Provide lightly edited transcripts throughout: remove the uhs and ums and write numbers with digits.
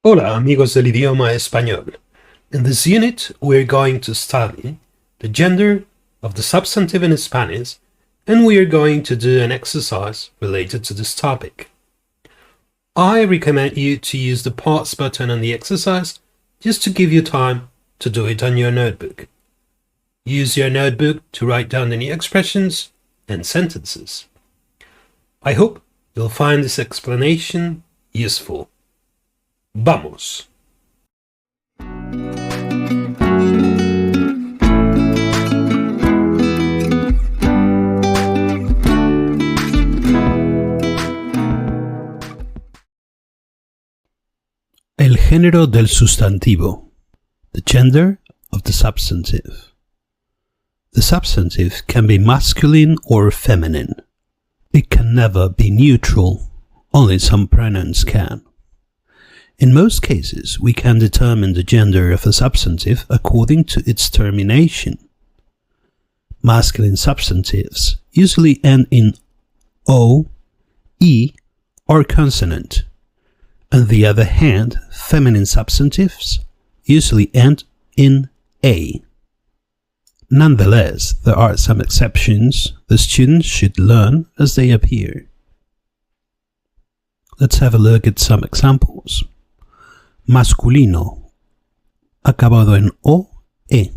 Hola amigos del idioma español. In this unit we're going to study the gender of the substantive in Spanish, and we are going to do an exercise related to this topic. I recommend you to use the pause button on the exercise just to give you time to do it on your notebook. Use your notebook to write down any expressions and sentences. I hope you'll find this explanation useful. Vamos. El género del sustantivo. The gender of the substantive. The substantive can be masculine or feminine. It can never be neutral. Only some pronouns can. In most cases, we can determine the gender of a substantive according to its termination. Masculine substantives usually end in O, E, or consonant. On the other hand, feminine substantives usually end in A. Nonetheless, there are some exceptions the students should learn as they appear. Let's have a look at some examples. Masculino, acabado en O, E.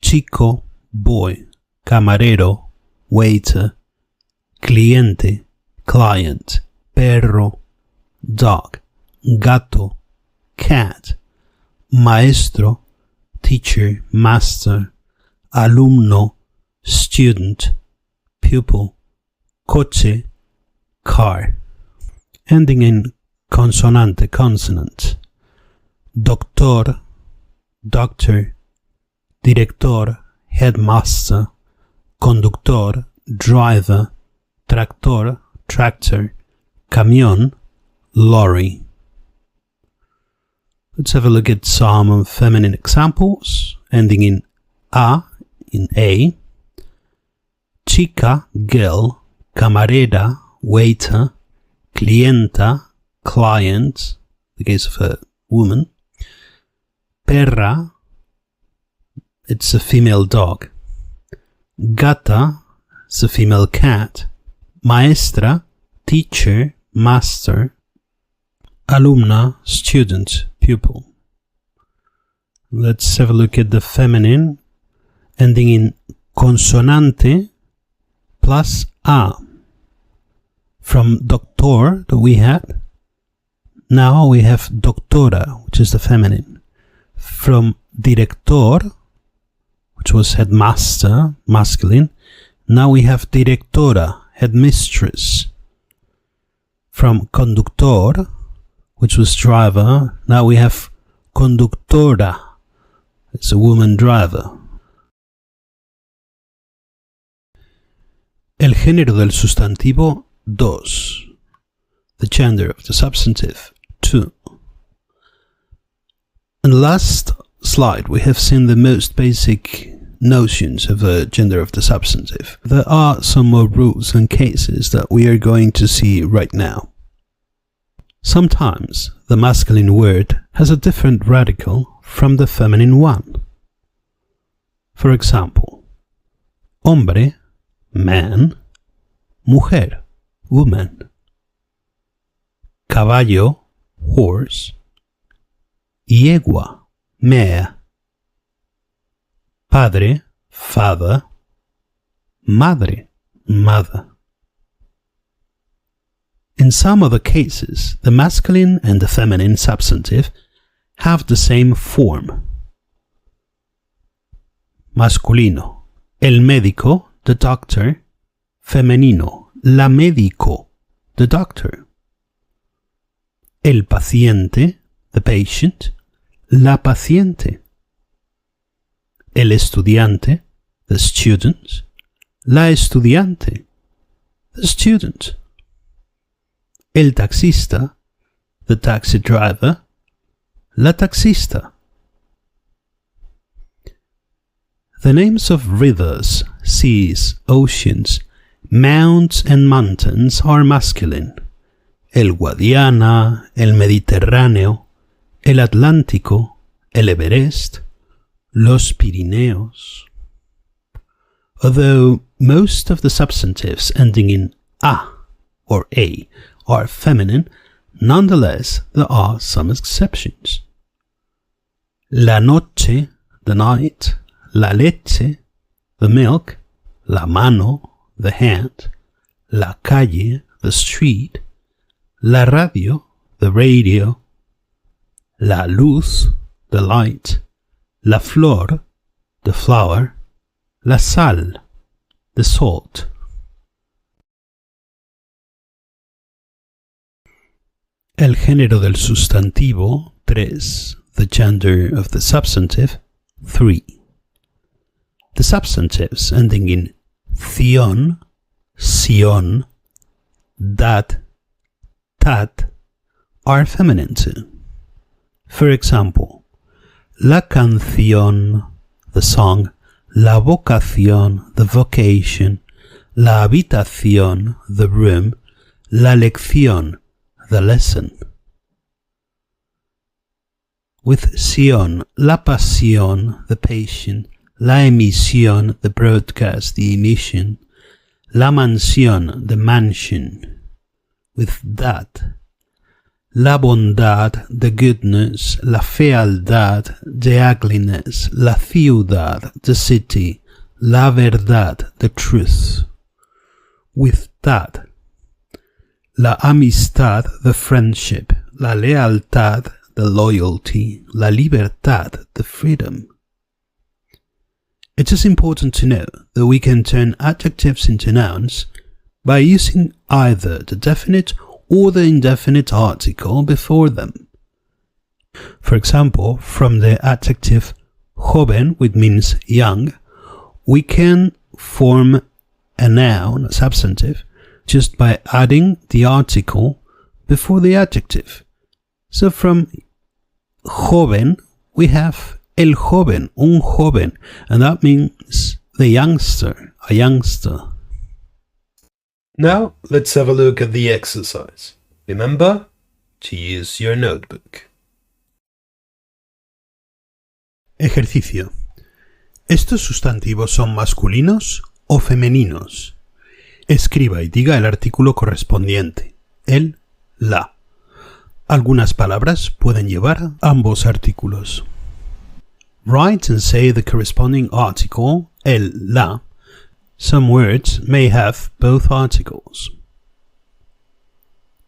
Chico, boy, camarero, waiter, cliente, client, perro, dog, gato, cat, maestro, teacher, master, alumno, student, pupil, coche, car. Ending in consonante, consonant. Doctor, doctor, director, headmaster, conductor, driver, tractor, tractor, camión, lorry. Let's have a look at some feminine examples, ending in A, in A. Chica, girl, camarera, waiter, clienta, client, the case of a woman. Perra, it's a female dog. Gata, it's a female cat. Maestra, teacher, master. Alumna, student, pupil. Let's have a look at the feminine, ending in consonante plus A. From doctor that we had, now we have doctora, which is the feminine. From director, which was headmaster, masculine, now we have directora, headmistress. From conductor, which was driver, now we have conductora, it's a woman driver. El género del sustantivo, dos. The gender of the substantive, 2. In the last slide, we have seen the most basic notions of the gender of the substantive. There are some more rules and cases that we are going to see right now. Sometimes the masculine word has a different radical from the feminine one. For example, hombre, man, mujer, woman. Caballo, horse. Yegua, mare. Padre, father. Madre, mother. In some other cases, the masculine and the feminine substantive have the same form. Masculino, el médico, the doctor. Femenino, la médico, the doctor. El paciente, the patient. La paciente. El estudiante, the student. La estudiante, the student. El taxista, the taxi driver. La taxista. The names of rivers, seas, oceans, mountains and mountains are masculine. El Guadiana, el Mediterráneo, el Atlántico, el Everest, los Pirineos. Although most of the substantives ending in a or a are feminine, nonetheless there are some exceptions. La noche, the night, la leche, the milk, la mano, the hand, la calle, the street, la radio, the radio, la luz, the light, la flor, the flower, la sal, the salt. El género del sustantivo, 3. The gender of the substantive, 3. The substantives ending in ción, sion, dat, tat are feminine too. For example, la canción, the song, la vocación, the vocation, la habitación, the room, la lección, the lesson. With sion, la pasión, the passion, la emisión, the broadcast, the emission, la mansión, the mansion. With that, la bondad, the goodness, la fealdad, the ugliness, la ciudad, the city, la verdad, the truth. With that, la amistad, the friendship, la lealtad, the loyalty, la libertad, the freedom. It is important to know that we can turn adjectives into nouns by using either the definite or the indefinite article before them. For example, from the adjective joven, which means young, we can form a noun, a substantive, just by adding the article before the adjective. So from joven, we have el joven, un joven, and that means the youngster, a youngster. Now, let's have a look at the exercise. Remember to use your notebook. Ejercicio. ¿Estos sustantivos son masculinos o femeninos? Escriba y diga el artículo correspondiente, el, la. Algunas palabras pueden llevar ambos artículos. Write and say the corresponding article, el, la. Some words may have both articles.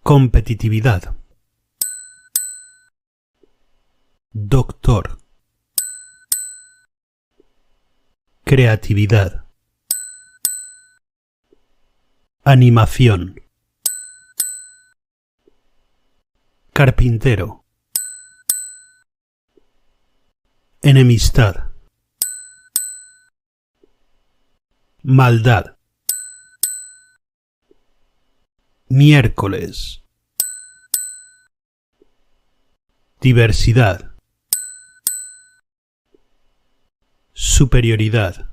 Competitividad. Doctor. Creatividad. Animación. Carpintero. Enemistad. Maldad. Miércoles. Diversidad. Superioridad.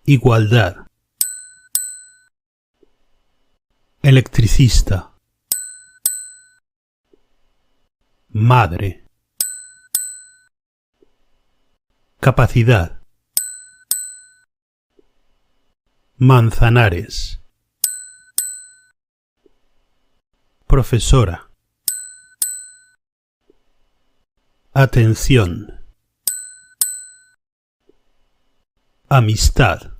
Igualdad. Electricista. Madre. Capacidad. Manzanares. Profesora. Atención. Amistad.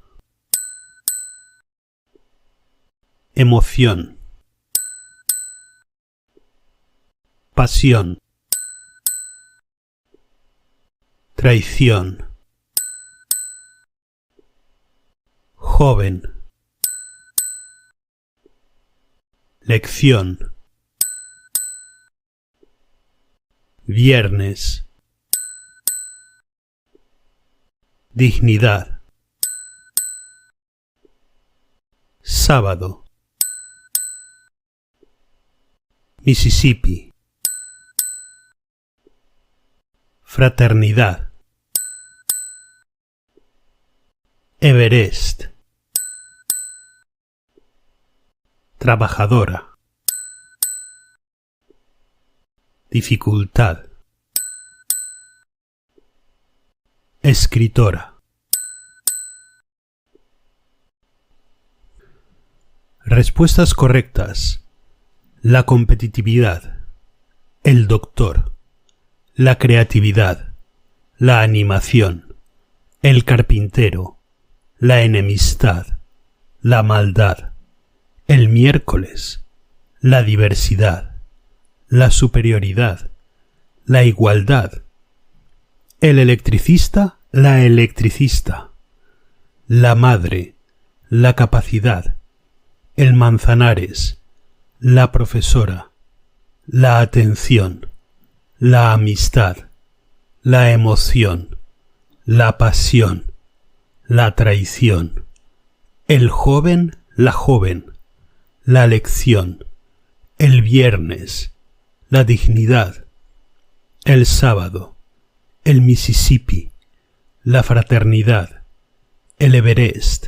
Emoción. Pasión. Traición. Joven. Lección. Viernes. Dignidad. Sábado. Mississippi. Fraternidad. Everest. Trabajadora. dificultad. Escritora. Respuestas correctas. La competitividad, el doctor, la creatividad, la animación, el carpintero, la enemistad, la maldad, el miércoles, la diversidad, la superioridad, la igualdad, el electricista, la electricista, la madre, la capacidad, el Manzanares, la profesora, la atención, la amistad, la emoción, la pasión, la traición, el joven, la joven, la lección, el viernes, la dignidad, el sábado, el Mississippi, la fraternidad, el Everest,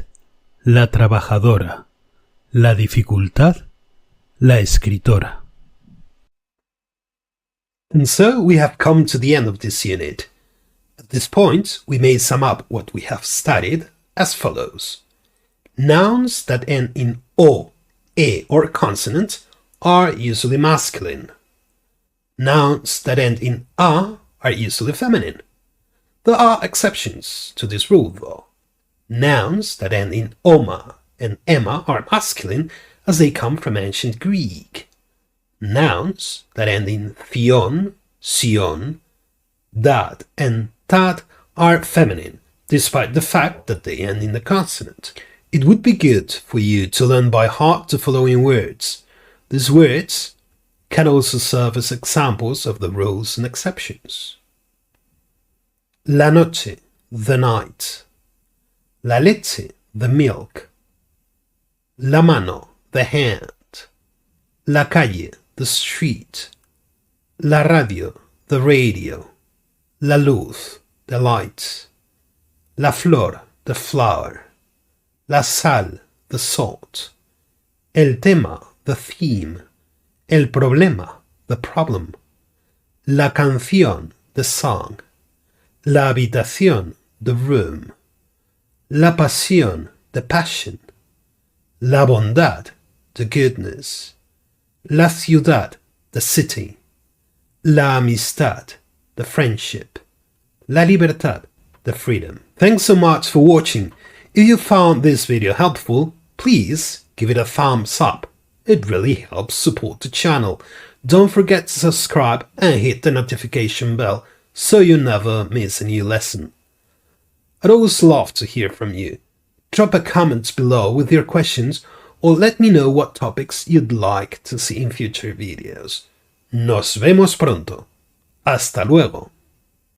la trabajadora, la dificultad, la escritora. And so we have come to the end of this unit. At this point, we may sum up what we have studied as follows. Nouns that end in O, E, or consonant are usually masculine. Nouns that end in A are usually feminine. There are exceptions to this rule, though. Nouns that end in oma and emma are masculine, as they come from ancient Greek. Nouns that end in theon, sion, dad, and tad are feminine, despite the fact that they end in the consonant. It would be good for you to learn by heart the following words. These words can also serve as examples of the rules and exceptions. La noche, the night. La leche, the milk. La mano, the hand. La calle, the street. La radio, the radio. La luz, the light. La flor, the flower. La sal, the salt. El tema, the theme. El problema, the problem. La canción, the song. La habitación, the room. La pasión, the passion. La bondad, the goodness. La ciudad, the city. La amistad, the friendship. La libertad, the freedom. Thanks so much for watching. If you found this video helpful, please give it a thumbs up. It really helps support the channel. Don't forget to subscribe and hit the notification bell so you never miss a new lesson. I'd always love to hear from you. Drop a comment below with your questions or let me know what topics you'd like to see in future videos. Nos vemos pronto. Hasta luego.